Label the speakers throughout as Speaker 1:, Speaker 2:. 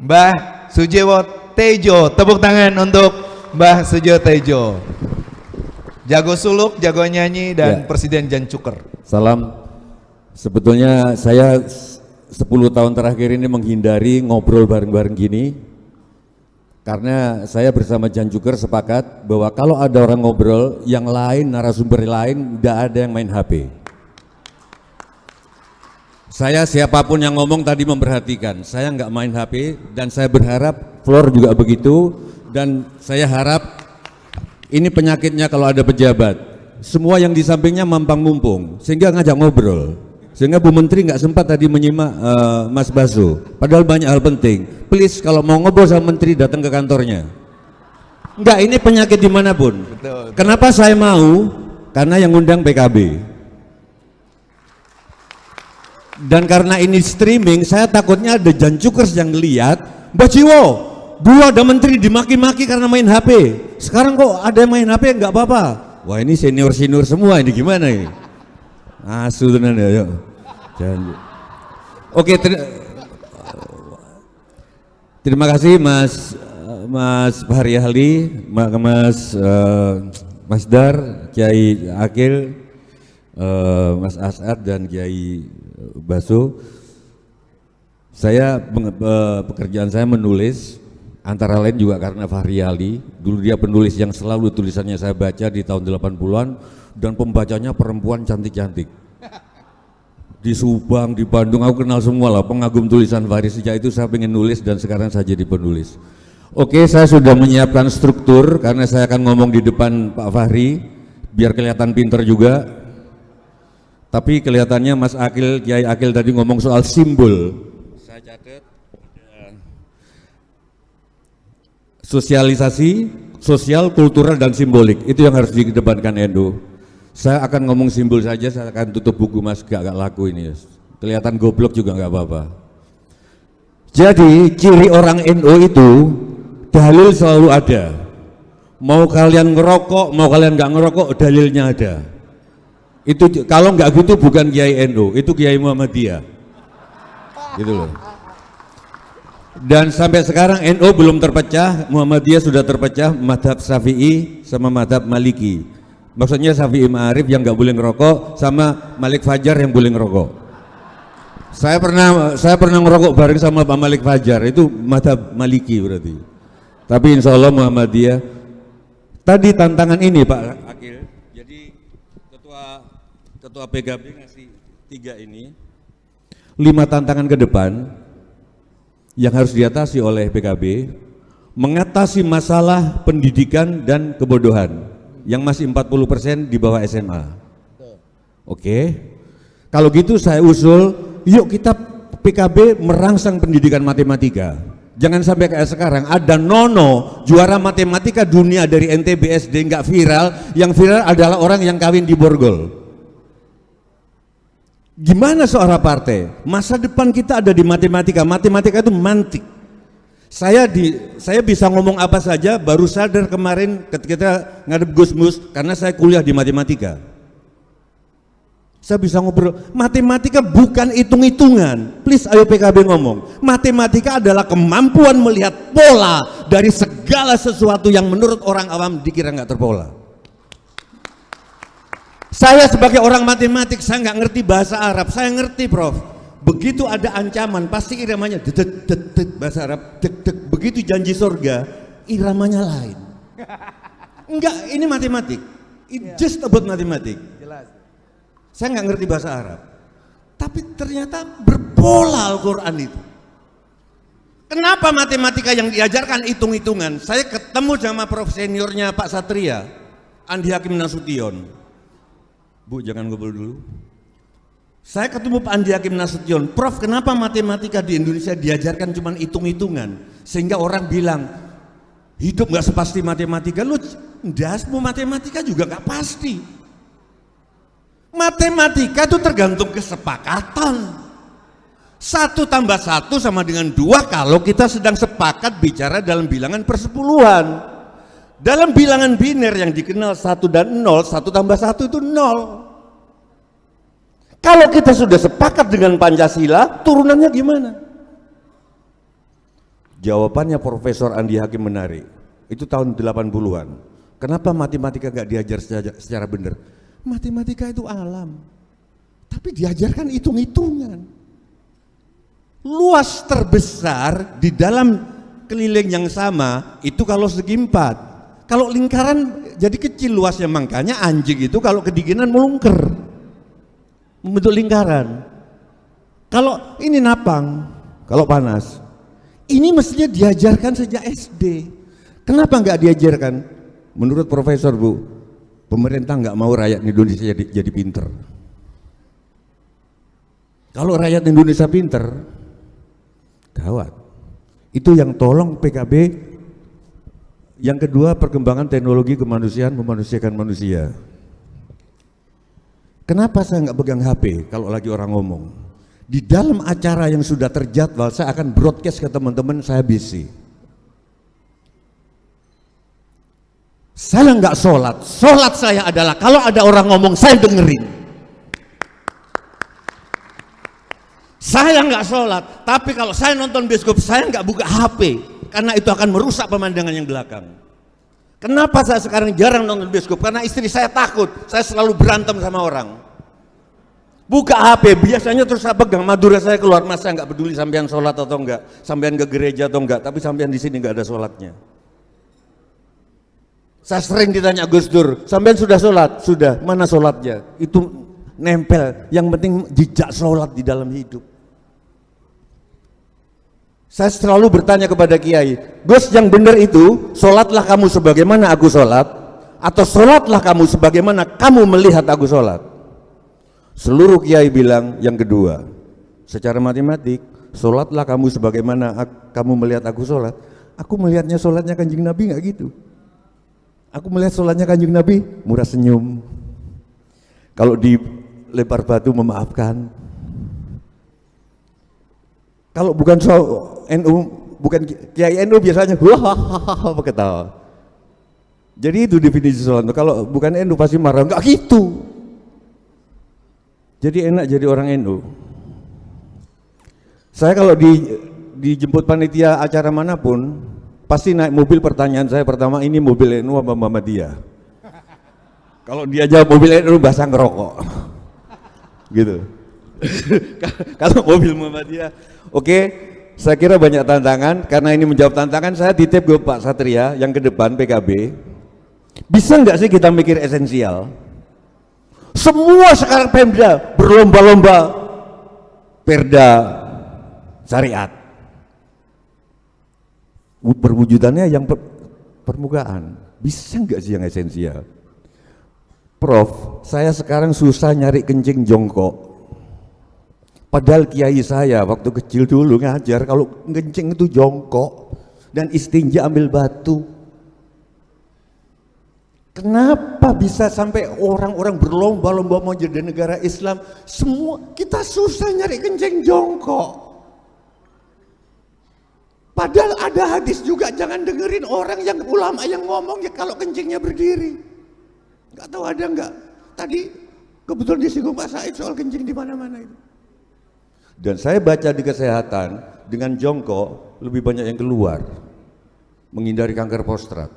Speaker 1: Mbah Sujiwo Tejo. Tepuk tangan untuk Mbah Sujiwo Tejo. Jago suluk, jago nyanyi, dan Presiden Jan Cuker.
Speaker 2: Salam. Sebetulnya saya 10 tahun terakhir ini menghindari ngobrol bareng-bareng gini, karena saya bersama Jan Cuker sepakat bahwa kalau ada orang ngobrol, yang lain, narasumber lain, tidak ada yang main HP. Saya siapapun yang ngomong tadi memperhatikan, saya nggak main HP, dan saya berharap Floor juga begitu, dan saya harap ini penyakitnya kalau ada pejabat, semua yang di sampingnya mampang mumpung, sehingga ngajak ngobrol, sehingga Bu Menteri nggak sempat tadi menyimak Mas Basu, padahal banyak hal penting. Please kalau mau ngobrol sama Menteri datang ke kantornya. Enggak, ini penyakit dimanapun. Betul. Kenapa saya mau? Karena yang ngundang PKB. Dan karena ini streaming, saya takutnya ada Jan Cukers yang lihat, Mbak Jiwo, dulu ada menteri dimaki-maki karena main HP. Sekarang kok ada yang main HP nggak apa-apa. Wah ini senior-senior semua ini gimana ini? Asu tenan ya. Oke, terima kasih Mas Fahri Ali, Mas Dar, Kiai Akil, Mas Asad dan Kiai Basu. Saya pekerjaan saya menulis, antara lain juga karena Fahri Ali. Dulu dia penulis yang selalu tulisannya saya baca di tahun 80-an, dan pembacanya perempuan cantik-cantik. Di Subang, di Bandung, aku kenal semua lah pengagum tulisan Fahri. Sejak itu saya pengen nulis dan sekarang saya jadi penulis. Oke, saya sudah menyiapkan struktur karena saya akan ngomong di depan Pak Fahri biar kelihatan pinter juga. Tapi kelihatannya Mas Akil, Kiai Akil tadi ngomong soal simbol. Saya catat sosialisasi, sosial, kultural, dan simbolik. Itu yang harus dikedepankan NU. Saya akan ngomong simbol saja, saya akan tutup buku Mas, gak laku ini. Kelihatan goblok juga nggak apa-apa. Jadi ciri orang NU itu dalil selalu ada. Mau kalian ngerokok, mau kalian nggak ngerokok, dalilnya ada. Itu kalau nggak gitu bukan Kiai NU, itu Kiai Muhammadiyah. Gitu loh. Dan sampai sekarang NU belum terpecah, Muhammadiyah sudah terpecah, madhab Syafi'i sama madhab Maliki. Maksudnya Syafi'i Ma'arif yang nggak boleh ngerokok sama Malik Fajar yang boleh ngerokok. Saya pernah ngerokok bareng sama Pak Malik Fajar, itu madhab Maliki berarti. Tapi insya Allah Muhammadiyah. Tadi tantangan ini Pak Akil, jadi ketua PKB ngasih 3 ini, 5 tantangan ke depan yang harus diatasi oleh PKB, mengatasi masalah pendidikan dan kebodohan yang masih 40% di bawah SMA. Oke, kalau gitu saya usul, yuk kita PKB merangsang pendidikan matematika. Jangan sampai kayak sekarang ada Nono juara matematika dunia dari NTB SD nggak viral, yang viral adalah orang yang kawin di borgol. Gimana seorang partai? Masa depan kita ada di matematika. Matematika itu mantik. Saya bisa ngomong apa saja, baru sadar kemarin ketika ngadep Gus Mus karena saya kuliah di matematika. Saya bisa ngobrol, matematika bukan hitung-hitungan. Please ayo PKB ngomong. Matematika adalah kemampuan melihat pola dari segala sesuatu yang menurut orang awam dikira nggak terpola. Saya sebagai orang matematik, saya nggak ngerti bahasa Arab, saya ngerti Prof. Begitu ada ancaman, pasti iramanya dedet dedet bahasa Arab, dek dek. Begitu janji surga, iramanya lain. Enggak, ini matematik. It just about matematik. Jelas. Saya nggak ngerti bahasa Arab, tapi ternyata berpola Al-Quran itu. Kenapa matematika yang diajarkan hitung-hitungan? Saya ketemu sama prof seniornya Pak Satria, Andi Hakim Nasution. Bu, jangan ngobrol dulu. Saya ketemu Pak Andi Hakim Nasution, Prof, kenapa matematika di Indonesia diajarkan cuma hitung-hitungan? Sehingga orang bilang, hidup nggak sepasti matematika. Lu, dasmu matematika juga nggak pasti. Matematika itu tergantung kesepakatan. 1 tambah 1 sama dengan 2 kalau kita sedang sepakat bicara dalam bilangan persepuluhan. Dalam bilangan biner yang dikenal 1 dan 0, 1 tambah 1 itu 0. Kalau kita sudah sepakat dengan Pancasila, turunannya gimana? Jawabannya Profesor Andi Hakim menarik. Itu tahun 80-an. Kenapa matematika nggak diajar secara benar? Matematika itu alam, tapi diajarkan hitung-hitungan. Luas terbesar di dalam keliling yang sama itu kalau segi 4. Kalau lingkaran jadi kecil luasnya, makanya anjing itu kalau kedinginan melungker membentuk lingkaran. Kalau ini napang, kalau panas, ini mestinya diajarkan sejak SD. Kenapa nggak diajarkan? Menurut Profesor, Bu, pemerintah nggak mau rakyat Indonesia jadi pinter. Kalau rakyat Indonesia pinter, gawat. Itu yang tolong PKB. Yang kedua, perkembangan teknologi kemanusiaan memanusiakan manusia. Kenapa saya nggak pegang HP kalau lagi orang ngomong? Di dalam acara yang sudah terjadwal, saya akan broadcast ke teman-teman saya busy. Saya nggak sholat, sholat saya adalah kalau ada orang ngomong saya dengerin. Saya nggak sholat, tapi kalau saya nonton bioskop saya nggak buka HP, karena itu akan merusak pemandangan yang belakang. Kenapa saya sekarang jarang nonton bioskop? Karena istri saya takut, saya selalu berantem sama orang. Buka HP, biasanya terus saya pegang, Madura saya keluar, mas saya nggak peduli sampean sholat atau enggak, sampean ke gereja atau enggak, tapi sampean di sini nggak ada sholatnya. Saya sering ditanya, Gus Dur, sampean sudah sholat? Sudah, mana sholatnya? Itu nempel, yang penting jejak sholat di dalam hidup. Saya selalu bertanya kepada kiai, Gus, yang benar itu sholatlah kamu sebagaimana aku sholat, atau sholatlah kamu sebagaimana kamu melihat aku sholat. Seluruh kiai bilang yang kedua. Secara matematik, sholatlah kamu sebagaimana kamu melihat aku sholat. Aku melihatnya sholatnya Kanjeng Nabi nggak gitu. Aku melihat sholatnya Kanjeng Nabi murah senyum. Kalau dilempar batu memaafkan. Kalau bukan NU, bukan kiai NU biasanya hahaha ketawa. Jadi itu definisi sholat. Kalau bukan NU pasti marah, enggak gitu. Jadi enak jadi orang NU. Saya kalau dijemput panitia acara manapun, pasti naik mobil, pertanyaan saya pertama, ini mobil NU apa Muhammadiyah? Kalau dia jawab mobil NU, bahasa ngerokok. Gitu. Kalau mobil Muhammadiyah, oke, saya kira banyak tantangan. Karena ini menjawab tantangan, saya titip ke Pak Satria yang ke depan PKB. Bisa nggak sih kita mikir esensial? Semua sekarang Pemda berlomba-lomba perda syariat. Perwujudannya yang permukaan. Bisa nggak sih yang esensial? Prof, saya sekarang susah nyari kencing jongkok. Padahal kiai saya waktu kecil dulu ngajar kalau kencing itu jongkok dan istinja ambil batu. Kenapa bisa sampai orang-orang berlomba-lomba mau jadi negara Islam? Semua kita susah nyari kencing jongkok. Padahal ada hadis juga, jangan dengerin orang yang ulama yang ngomong ya kalau kencingnya berdiri. Gak tahu ada nggak? Tadi kebetulan disinggung Pak Said soal kencing di mana-mana itu. Dan saya baca di kesehatan dengan jongkok lebih banyak yang keluar, menghindari kanker prostat.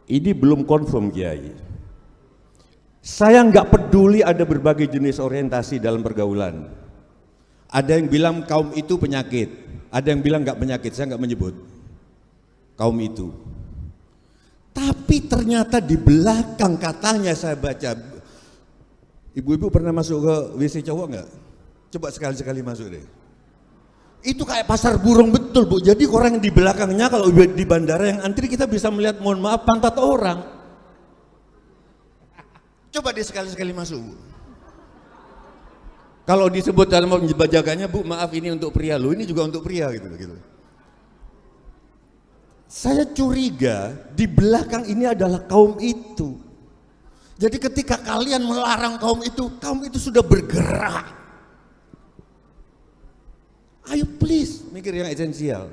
Speaker 2: Ini belum confirm Kiai. Saya nggak peduli ada berbagai jenis orientasi dalam pergaulan. Ada yang bilang kaum itu penyakit, ada yang bilang nggak penyakit, saya nggak menyebut kaum itu. Tapi ternyata di belakang katanya saya baca, ibu-ibu pernah masuk ke WC cowok nggak? Coba sekali-sekali masuk deh. Itu kayak pasar burung betul, Bu. Jadi orang yang di belakangnya kalau di bandara yang antri kita bisa melihat, mohon maaf, pantat orang. Coba dia sekali-sekali masuk, Bu. Kalau disebut dalam penjaganya, Bu, maaf ini untuk pria, lo ini juga untuk pria gitu. Saya curiga di belakang ini adalah kaum itu. Jadi ketika kalian melarang kaum itu sudah bergerak. Ayo please, mikir yang esensial.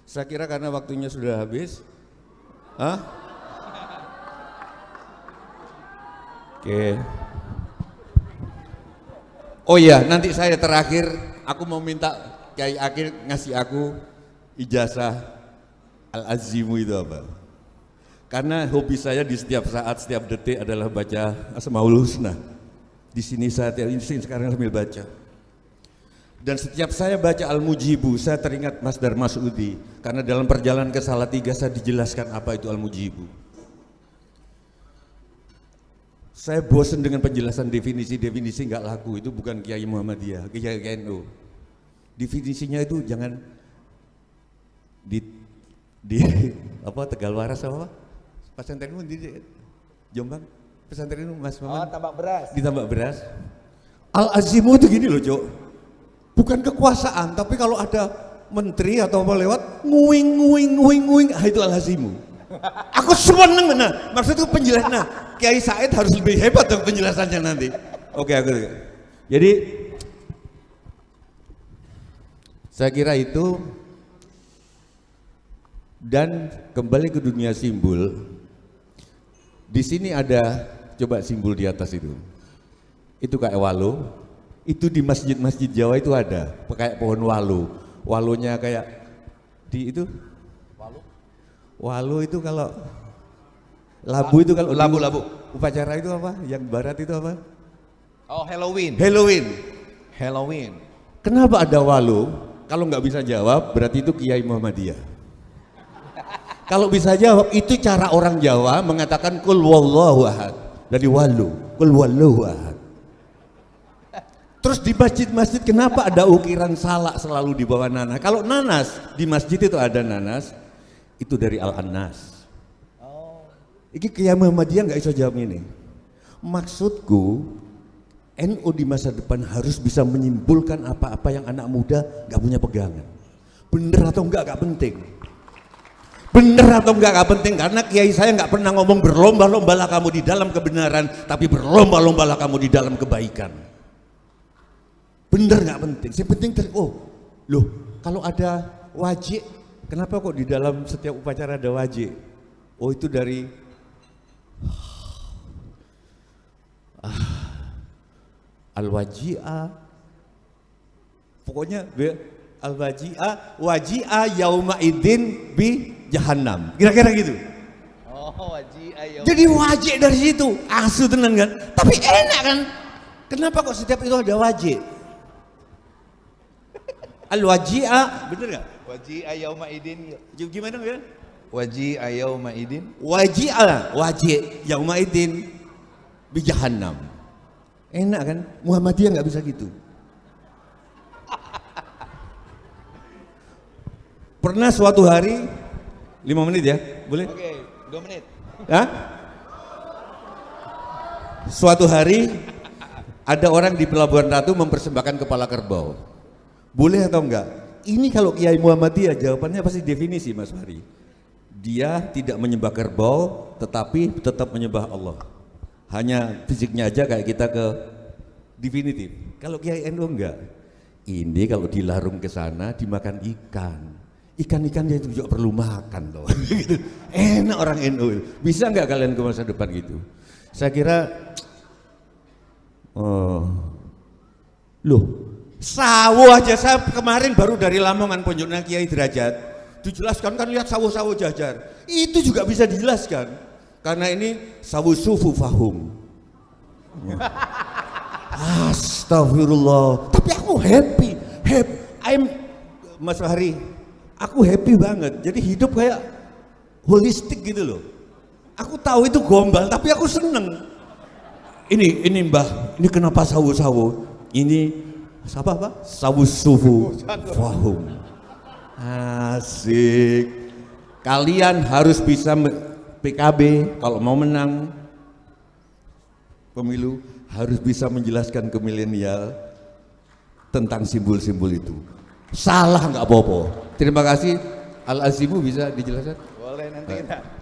Speaker 2: Saya kira karena waktunya sudah habis. Oke. Oh iya, nanti saya terakhir, aku mau minta Kiai Akil ngasih aku ijazah Al-Azimu itu apa? Karena hobi saya di setiap saat, setiap detik adalah baca Asmaul Husna. Di sini saya sekarang sambil baca. Dan setiap saya baca Al-Mujibu, saya teringat Mas Dar Masudi. Karena dalam perjalanan ke Salatiga saya dijelaskan apa itu Al-Mujibu. Saya bosan dengan penjelasan definisi nggak laku, itu bukan Kiai Muhammadiyah, Kiai NU. Definisinya itu jangan di apa Tegal Waras apa? Pesantrenmu di Jombang, pesantrenmu Mas Maman.
Speaker 1: Oh, tambak beras.
Speaker 2: Di tambak beras. Al-Azimu itu gini loh, Cok. Bukan kekuasaan, tapi kalau ada menteri atau apa lewat nguing, itu Al-Azimu. Aku seneng, nah maksudku penjelasan. Nah, Kiai Said harus lebih hebat dong penjelasannya nanti. Oke, aku. Jadi saya kira itu. Dan kembali ke dunia simbol, di sini ada coba simbol di atas itu kayak walu, itu di masjid-masjid Jawa itu ada, kayak pohon walu, walunya kayak di itu, walu itu kalau labu itu kalau
Speaker 1: labu,
Speaker 2: upacara itu apa? Yang barat itu apa?
Speaker 1: Oh, Halloween.
Speaker 2: Kenapa ada walu? Kalau nggak bisa jawab, berarti itu Kiai Muhammadiyah. Kalau bisa jawab, itu cara orang Jawa mengatakan kul wallahu ahad. Dari walu, kul wallahu ahad. Terus di masjid-masjid kenapa ada ukiran salak selalu di bawah nanas? Kalau nanas, di masjid itu ada nanas, itu dari Al-Anas. Ini Kiai Muhammadiyah nggak bisa jawab ini. Maksudku, NU di masa depan harus bisa menyimpulkan apa-apa yang anak muda nggak punya pegangan. Bener atau enggak penting. Bener atau enggak penting, karena kiai saya nggak pernah ngomong berlomba-lombalah kamu di dalam kebenaran, tapi berlomba-lombalah kamu di dalam kebaikan. Bener nggak penting, yang penting loh kalau ada wajib, kenapa kok di dalam setiap upacara ada wajib? Oh itu dari al-waji'ah, pokoknya al-waji'ah, waji'ah yauma idin bi jahannam, kira-kira gitu.
Speaker 1: Oh, waji'ah yauma.
Speaker 2: Jadi wajib dari situ, asu tenan kan, tapi enak kan. Kenapa kok setiap itu ada wajib? Al-waji'ah, bener gak?
Speaker 1: Waji'ah yauma idin.
Speaker 2: Gimana ya?
Speaker 1: Waji'ah yauma idin.
Speaker 2: Waji'ah, wajib yauma idin bi jahannam. Enak kan? Muhammadiyah nggak bisa gitu. Pernah suatu hari 5 menit ya, boleh?
Speaker 1: Oke, 2 menit.
Speaker 2: Hah? Suatu hari ada orang di Pelabuhan Ratu mempersembahkan kepala kerbau. Boleh atau enggak? Ini kalau Kiai Muhammadiyah jawabannya pasti definisi, Mas Fahri. Dia tidak menyembah kerbau, tetapi tetap menyembah Allah. Hanya fisiknya aja kayak kita ke definitif. Kalau Kiai NU enggak. Ini kalau dilarung ke sana dimakan ikan. Ikan-ikannya itu juga perlu makan loh. Enak orang NU. Bisa nggak kalian ke masa depan gitu? Saya kira, loh, sawo aja saya kemarin baru dari Lamongan Ponjokna Kiai Derajat, dijelaskan kan lihat sawo-sawo jajar. Itu juga bisa dijelaskan. Karena ini sawu sufu fahum. Astagfirullah. Tapi aku happy. Mas Fahri, aku happy banget. Jadi hidup kayak holistik gitu loh. Aku tahu itu gombal, tapi aku seneng. Ini Mbah, ini kenapa sawu-sawu? Ini apa? Sawu sufu fahum. Asik. Kalian harus bisa PKB kalau mau menang pemilu harus bisa menjelaskan ke milenial tentang simbol-simbol itu. Salah nggak apa-apa. Terima kasih. Al-Azimu bisa dijelaskan?
Speaker 1: Boleh nanti kita.